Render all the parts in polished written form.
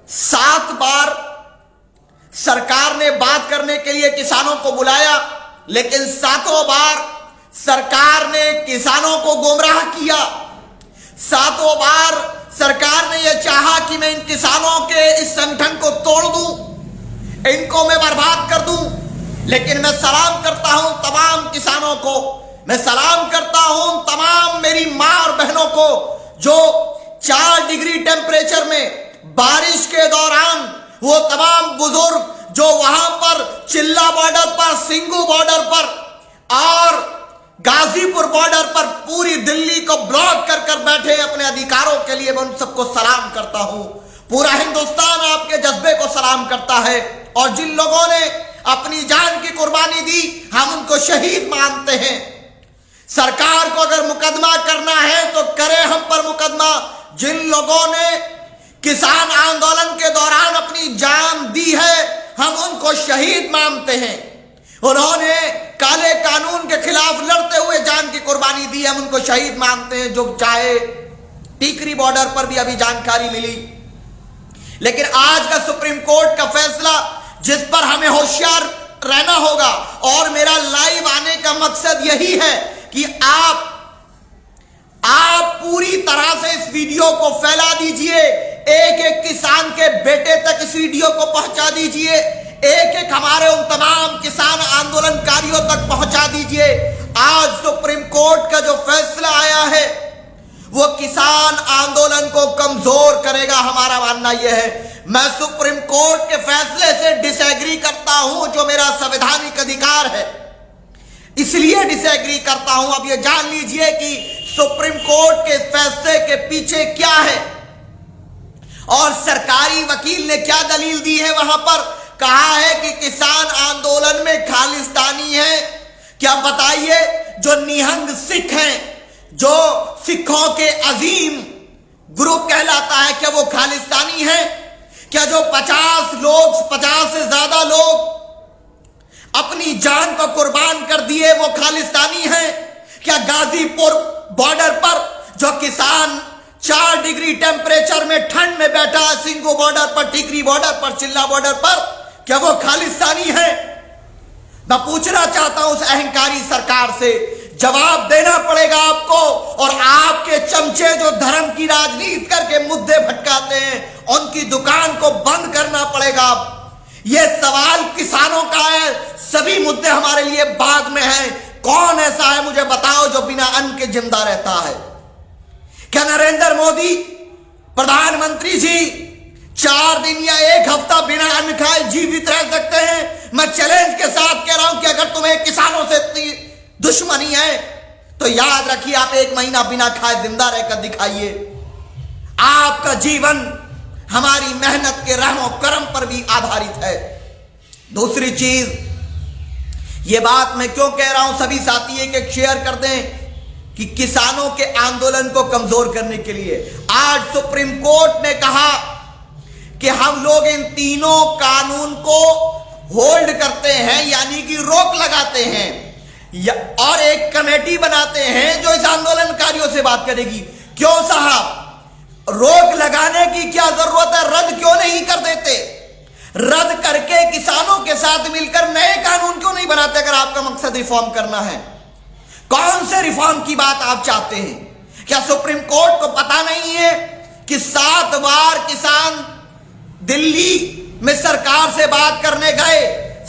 7 बार सरकार ने बात करने के लिए किसानों को बुलाया, लेकिन 7 बार सरकार ने किसानों को गुमराह किया। 7 बार सरकार ने यह चाहा कि मैं इन किसानों के इस संगठन को तोड़ दूं, इनको मैं बर्बाद कर दूं। लेकिन मैं सलाम करता हूं तमाम किसानों को, मैं सलाम करता हूं तमाम मेरी मां और बहनों को जो 4 डिग्री टेम्परेचर में बारिश के दौरान, वो तमाम बुजुर्ग जो वहां पर चिल्ला बॉर्डर पर, सिंगू बॉर्डर पर और गाजीपुर बॉर्डर पर पूरी दिल्ली को ब्लॉक कर कर बैठे अपने अधिकारों के लिए, मैं उन सबको सलाम करता हूं। पूरा हिंदुस्तान आपके जज्बे को सलाम करता है। और जिन लोगों ने अपनी जान की कुर्बानी दी, हम उनको शहीद मानते हैं। सरकार को अगर मुकदमा करना है तो करे हम पर मुकदमा। जिन लोगों ने किसान आंदोलन के दौरान अपनी जान दी है, हम उनको शहीद मानते हैं। उन्होंने काले कानून के खिलाफ लड़ते हुए जान की कुर्बानी दी, हम उनको शहीद मानते हैं। जो चाहे टीकरी बॉर्डर पर भी अभी जानकारी मिली। लेकिन आज का सुप्रीम कोर्ट का फैसला, जिस पर हमें होशियार रहना होगा, और मेरा लाइव आने का मकसद यही है कि आप पूरी तरह से इस वीडियो को फैला दीजिए। एक एक किसान के बेटे तक इस वीडियो को पहुंचा दीजिए। एक एक हमारे उन तमाम किसान आंदोलनकारियों तक पहुंचा दीजिए। आज सुप्रीम कोर्ट का जो फैसला आया है वो किसान आंदोलन को कमजोर करेगा, हमारा मानना यह है। मैं सुप्रीम कोर्ट के फैसले से डिसएग्री करता हूं, जो मेरा संवैधानिक अधिकार है, इसलिए डिसएग्री करता हूं। अब यह जान लीजिए कि सुप्रीम कोर्ट के फैसले के पीछे क्या है और सरकारी वकील ने क्या दलील दी है। वहां पर कहा है कि किसान आंदोलन में खालिस्तानी है। क्या बताइए, जो निहंग सिख हैं, जो सिखों के अजीम ग्रुप कहलाता है, क्या वो खालिस्तानी है? क्या जो 50 से ज्यादा लोग अपनी जान को कुर्बान कर दिए वो खालिस्तानी हैं? क्या गाजीपुर बॉर्डर पर जो किसान 4 डिग्री टेम्परेचर में ठंड में बैठा है, सिंगू बॉर्डर पर, टिकरी बॉर्डर पर, चिल्ला बॉर्डर पर, क्या वो खालिस्तानी है? मैं पूछना चाहता हूं उस अहंकारी सरकार से, जवाब देना पड़ेगा आपको। और आपके चमचे जो धर्म की राजनीति करके मुद्दे भटकाते हैं, उनकी दुकान को बंद करना पड़ेगा। यह सवाल किसानों का है, सभी मुद्दे हमारे लिए बाद में हैं। कौन ऐसा है मुझे बताओ जो बिना अन्न के जिंदा रहता है? क्या नरेंद्र मोदी प्रधानमंत्री जी 4 दिन या 1 हफ्ता बिना अन्न खाए जीवित रह सकते हैं? मैं चैलेंज के साथ कह रहा हूं कि अगर तुम्हें किसानों से इतनी दुश्मनी है तो याद रखिए, आप 1 महीना बिना खाए जिंदा रहकर दिखाइए। आपका जीवन हमारी मेहनत के रहमो करम पर भी आधारित है। दूसरी चीज, ये बात मैं क्यों कह रहा हूं, सभी साथी एक शेयर कर दें कि किसानों के आंदोलन को कमजोर करने के लिए आज सुप्रीम कोर्ट ने कहा कि हम लोग इन तीनों कानून को होल्ड करते हैं, यानी कि रोक लगाते हैं, और एक कमेटी बनाते हैं जो इस आंदोलनकारियों से बात करेगी। क्यों साहब, रोक लगाने की क्या जरूरत है? रद्द क्यों नहीं कर देते? रद्द करके किसानों के साथ मिलकर नए कानून क्यों नहीं बनाते? अगर आपका मकसद रिफॉर्म करना है, कौन से रिफॉर्म की बात आप चाहते हैं? क्या सुप्रीम कोर्ट को पता नहीं है कि 7 बार किसान दिल्ली में सरकार से बात करने गए,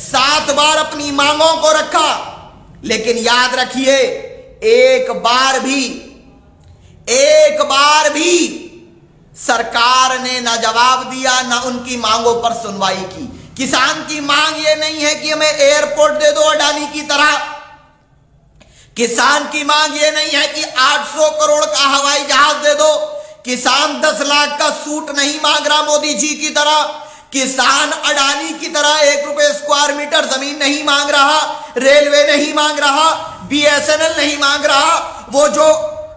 7 बार अपनी मांगों को रखा, लेकिन याद रखिए, एक बार भी सरकार ने ना जवाब दिया, ना उनकी मांगों पर सुनवाई की। किसान की मांग ये नहीं है कि हमें एयरपोर्ट दे दो अडानी की तरह। किसान की मांग ये नहीं है कि 800 करोड़ का हवाई जहाज दे दो। किसान 10 लाख का सूट नहीं मांग रहा मोदी जी की तरह। किसान अडानी की तरह 1 रुपए स्क्वायर मीटर जमीन नहीं मांग रहा, रेलवे नहीं मांग रहा, BSNL नहीं मांग रहा। वो जो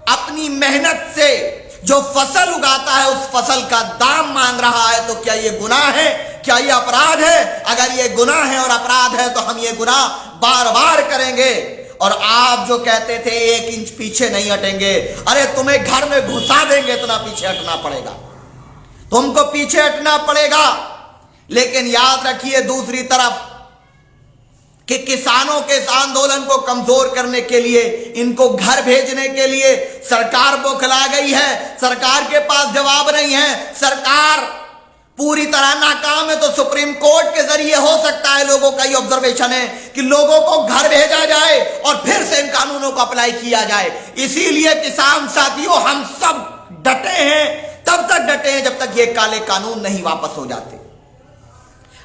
अपनी मेहनत से जो फसल उगाता है उस फसल का दाम मांग रहा है। तो क्या ये गुनाह है? क्या ये अपराध है? अगर ये गुनाह है और अपराध है तो हम ये गुनाह बार बार करेंगे। और आप जो कहते थे 1 इंच पीछे नहीं हटेंगे, अरे तुम्हें घर में घुसा देंगे, इतना पीछे हटना पड़ेगा। तुमको पीछे हटना पड़ेगा। लेकिन याद रखिए दूसरी तरफ कि किसानों के इस आंदोलन को कमजोर करने के लिए, इनको घर भेजने के लिए सरकार बौखला गई है। सरकार के पास जवाब नहीं है, सरकार पूरी तरह नाकाम है। तो सुप्रीम कोर्ट के जरिए हो सकता है, लोगों का ये ऑब्जर्वेशन है कि लोगों को घर भेजा जाए और फिर से इन कानूनों को अप्लाई किया जाए। इसीलिए किसान साथियों, हम सब डटे हैं, तब तक डटे हैं जब तक ये काले कानून नहीं वापस हो जाते।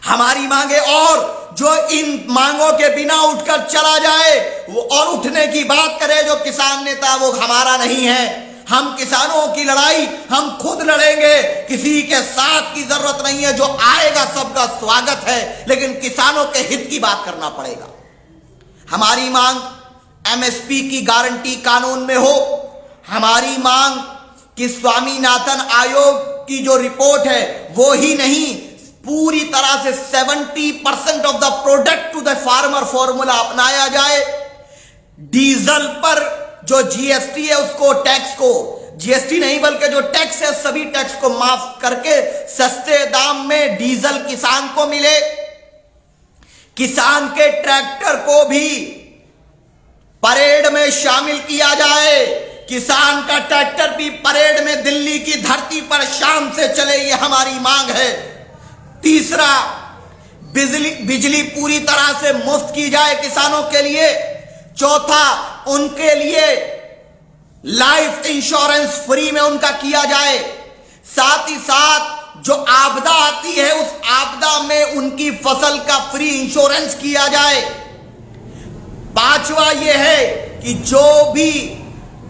हमारी मांगे, और जो इन मांगों के बिना उठकर चला जाए वो और उठने की बात करे जो किसान नेता, वो हमारा नहीं है। हम किसानों की लड़ाई हम खुद लड़ेंगे, किसी के साथ की जरूरत नहीं है। जो आएगा सबका स्वागत है, लेकिन किसानों के हित की बात करना पड़ेगा। हमारी मांग एमएसपी की गारंटी कानून में हो। हमारी मांग कि स्वामीनाथन आयोग की जो रिपोर्ट है वो ही नहीं, पूरी तरह से 70% of the product to the farmer formula अपनाया जाए। डीजल पर जो जीएसटी है उसको, टैक्स को, जीएसटी नहीं बल्कि जो टैक्स है सभी टैक्स को माफ करके सस्ते दाम में डीजल किसान को मिले। किसान के ट्रैक्टर को भी परेड में शामिल किया जाए। किसान का ट्रैक्टर भी परेड में दिल्ली की धरती पर शाम से चले, ये हमारी मांग है। तीसरा, बिजली पूरी तरह से मुफ्त की जाए किसानों के लिए। चौथा, उनके लिए लाइफ इंश्योरेंस फ्री में उनका किया जाए। साथ ही साथ जो आपदा आती है उस आपदा में उनकी फसल का फ्री इंश्योरेंस किया जाए। पांचवा यह है कि जो भी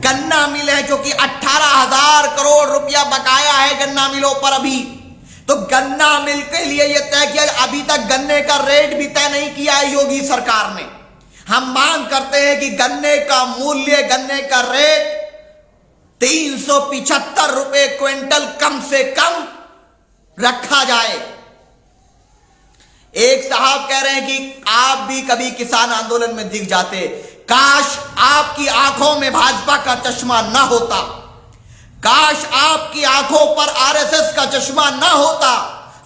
गन्ना मिल है, क्योंकि 18,000 करोड़ रुपया बकाया है गन्ना मिलों पर अभी, तो गन्ना मिल के लिए यह तय किया। अभी तक गन्ने का रेट भी तय नहीं किया है योगी सरकार ने। हम मांग करते हैं कि गन्ने का मूल्य, गन्ने का रेट 375 रुपए क्विंटल कम से कम रखा जाए। एक साहब कह रहे हैं कि आप भी कभी किसान आंदोलन में दिख जाते, काश आपकी आंखों में भाजपा का चश्मा ना होता, काश आपकी आंखों पर आरएसएस का चश्मा ना होता,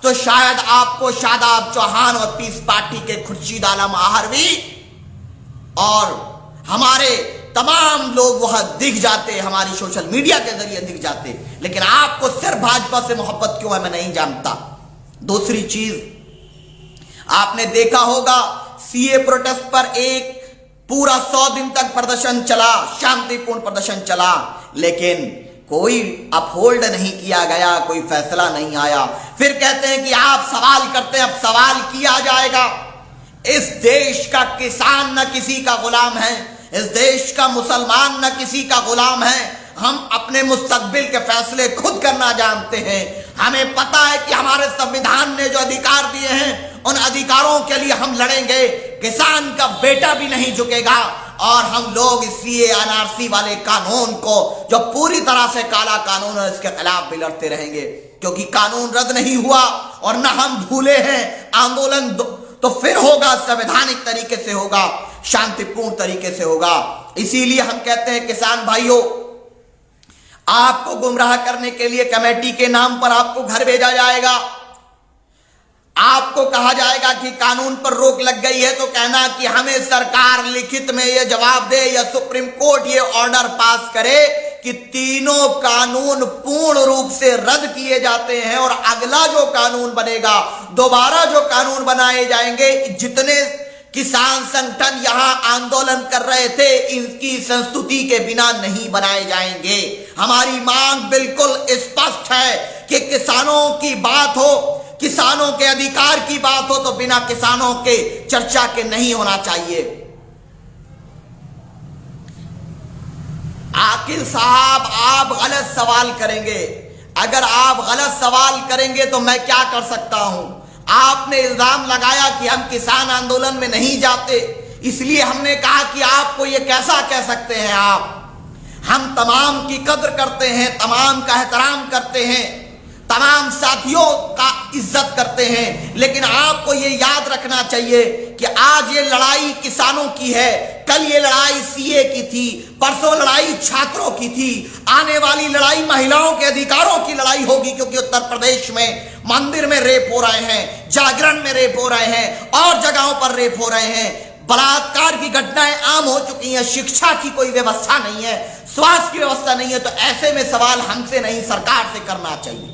तो शायद आपको शादाब चौहान और पीस पार्टी के खुर्शीद आलम आहरवी और हमारे तमाम लोग वहां दिख जाते, हमारी सोशल मीडिया के जरिए दिख जाते। लेकिन आपको सिर्फ भाजपा से मोहब्बत क्यों है मैं नहीं जानता। दूसरी चीज, आपने देखा होगा सीए प्रोटेस्ट पर एक पूरा 100 दिन तक प्रदर्शन चला, शांतिपूर्ण प्रदर्शन चला, लेकिन कोई अपहोल्ड नहीं किया गया, कोई फैसला नहीं आया। फिर कहते हैं कि आप सवाल करते हैं, अब सवाल किया जाएगा। इस देश का किसान न किसी का गुलाम है, इस देश का मुसलमान न किसी का गुलाम है। हम अपने मुस्तकबिल के फैसले खुद करना जानते हैं। हमें पता है कि हमारे संविधान ने जो अधिकार दिए हैं उन अधिकारों के लिए हम लड़ेंगे। किसान का बेटा भी नहीं झुकेगा और हम लोग इसलिए एनआरसी वाले कानून को, जो पूरी तरह से काला कानून है, इसके खिलाफ भी लड़ते रहेंगे, क्योंकि कानून रद्द नहीं हुआ और न हम भूले हैं। आंदोलन तो फिर होगा, संवैधानिक तरीके से होगा, शांतिपूर्ण तरीके से होगा। इसीलिए हम कहते हैं किसान भाइयों, आपको गुमराह करने के लिए कमेटी के नाम पर आपको घर भेजा जाएगा। आपको कहा जाएगा कि कानून पर रोक लग गई है, तो कहना कि हमें सरकार लिखित में यह जवाब दे या सुप्रीम कोर्ट ये ऑर्डर पास करे कि तीनों कानून पूर्ण रूप से रद्द किए जाते हैं और अगला जो कानून बनेगा, दोबारा जो कानून बनाए जाएंगे, जितने किसान संगठन यहां आंदोलन कर रहे थे इनकी संस्तुति के बिना नहीं बनाए जाएंगे। हमारी मांग बिल्कुल स्पष्ट है कि किसानों की बात हो, किसानों के अधिकार की बात हो, तो बिना किसानों के चर्चा के नहीं होना चाहिए। आकिल साहब, आप गलत सवाल करेंगे। अगर आप गलत सवाल करेंगे तो मैं क्या कर सकता हूं। आपने इल्जाम लगाया कि हम किसान आंदोलन में नहीं जाते, इसलिए हमने कहा कि आपको ये कैसा कह सकते हैं आप। हम तमाम की कद्र करते हैं, तमाम का एहतराम करते हैं, तमाम साथियों का इज्जत करते हैं, लेकिन आपको ये याद रखना चाहिए कि आज ये लड़ाई किसानों की है, कल ये लड़ाई सीए की थी, परसों लड़ाई छात्रों की थी, आने वाली लड़ाई महिलाओं के अधिकारों की लड़ाई होगी, क्योंकि उत्तर प्रदेश में मंदिर में रेप हो रहे हैं, जागरण में रेप हो रहे हैं, और जगहों पर रेप हो रहे हैं, बलात्कार की घटनाएं आम हो चुकी हैं, शिक्षा की कोई व्यवस्था नहीं है, स्वास्थ्य की व्यवस्था नहीं है। तो ऐसे में सवाल हमसे नहीं सरकार से करना चाहिए।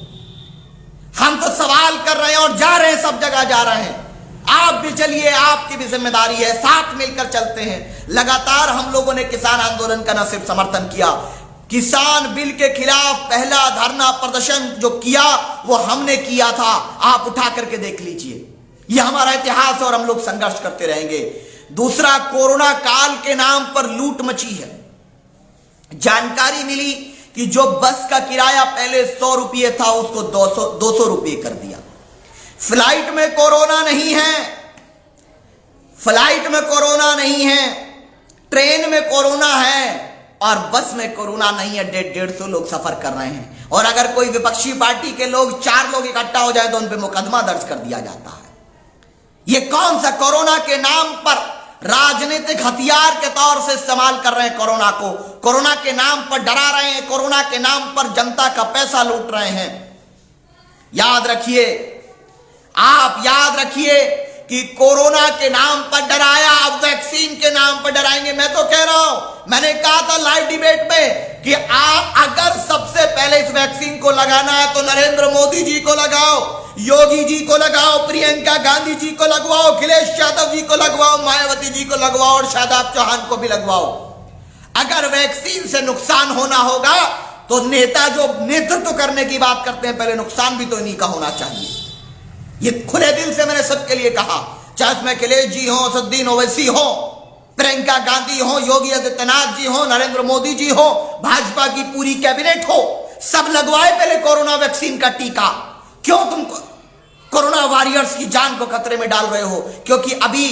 हम तो सवाल कर रहे हैं और जा रहे हैं, सब जगह जा रहे हैं। आप भी चलिए, आपकी भी जिम्मेदारी है, साथ मिलकर चलते हैं। लगातार हम लोगों ने किसान आंदोलन का न सिर्फ समर्थन किया, किसान बिल के खिलाफ पहला धरना प्रदर्शन जो किया वो हमने किया था, आप उठा करके देख लीजिए। यह हमारा इतिहास है और हम लोग संघर्ष करते रहेंगे। दूसरा, कोरोना काल के नाम पर लूट मची है। जानकारी मिली कि जो बस का किराया पहले 100 रुपये था उसको 200 रुपये कर दिया। फ्लाइट में कोरोना नहीं है, फ्लाइट में कोरोना नहीं है, ट्रेन में कोरोना है और बस में कोरोना नहीं है। 150 लोग सफर कर रहे हैं, और अगर कोई विपक्षी पार्टी के लोग 4 लोग इकट्ठा हो जाए तो उन पर मुकदमा दर्ज कर दिया जाता है। ये कौन सा कोरोना के नाम पर राजनीतिक हथियार के तौर से इस्तेमाल कर रहे हैं कोरोना को, कोरोना के नाम पर डरा रहे हैं, कोरोना के नाम पर जनता का पैसा लूट रहे हैं। याद रखिए, आप याद रखिए कि कोरोना के नाम पर डराया, अब वैक्सीन के नाम पर डराएंगे। मैं तो कह रहा हूं, मैंने कहा था लाइव डिबेट में कि आप अगर सबसे पहले इस वैक्सीन को लगाना है तो नरेंद्र मोदी जी को लगाओ, योगी जी को लगाओ, प्रियंका गांधी जी को लगवाओ, अखिलेश यादव जी को लगवाओ, मायावती जी को लगवाओ और शादाब चौहान को भी लगवाओ। अगर वैक्सीन से नुकसान होना होगा तो नेता जो नेतृत्व करने की बात करते हैं, पहले नुकसान भी तो इन्हीं का होना चाहिए। ये खुले दिल से मैंने सबके लिए कहा, चाहे उसमें अखिलेश जी हो, असदुद्दीन ओवैसी हो, प्रियंका गांधी हो, योगी आदित्यनाथ जी हो, नरेंद्र मोदी जी हो, भाजपा की पूरी कैबिनेट हो, सब लगवाए पहले कोरोना वैक्सीन का टीका। क्यों तुम कोरोना वॉरियर्स की जान को खतरे में डाल रहे हो? क्योंकि अभी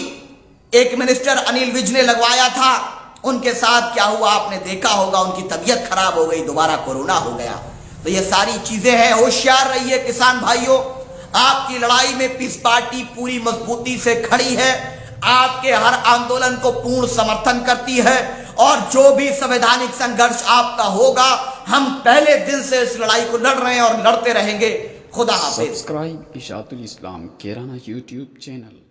एक मिनिस्टर अनिल विज ने लगवाया था, उनके साथ क्या हुआ आपने देखा होगा, उनकी तबीयत खराब हो गई, दोबारा कोरोना हो गया। तो ये सारी चीजें हैं, होशियार रहिए किसान भाइयों। आपकी लड़ाई में पीस पार्टी पूरी मजबूती से खड़ी है, आपके हर आंदोलन को पूर्ण समर्थन करती है, और जो भी संवैधानिक संघर्ष आपका होगा, हम पहले दिन से इस लड़ाई को लड़ रहे हैं और लड़ते रहेंगे। खुदा हाफिज। सब्सक्राइब इशातुल इस्लाम केराना यूट्यूब चैनल।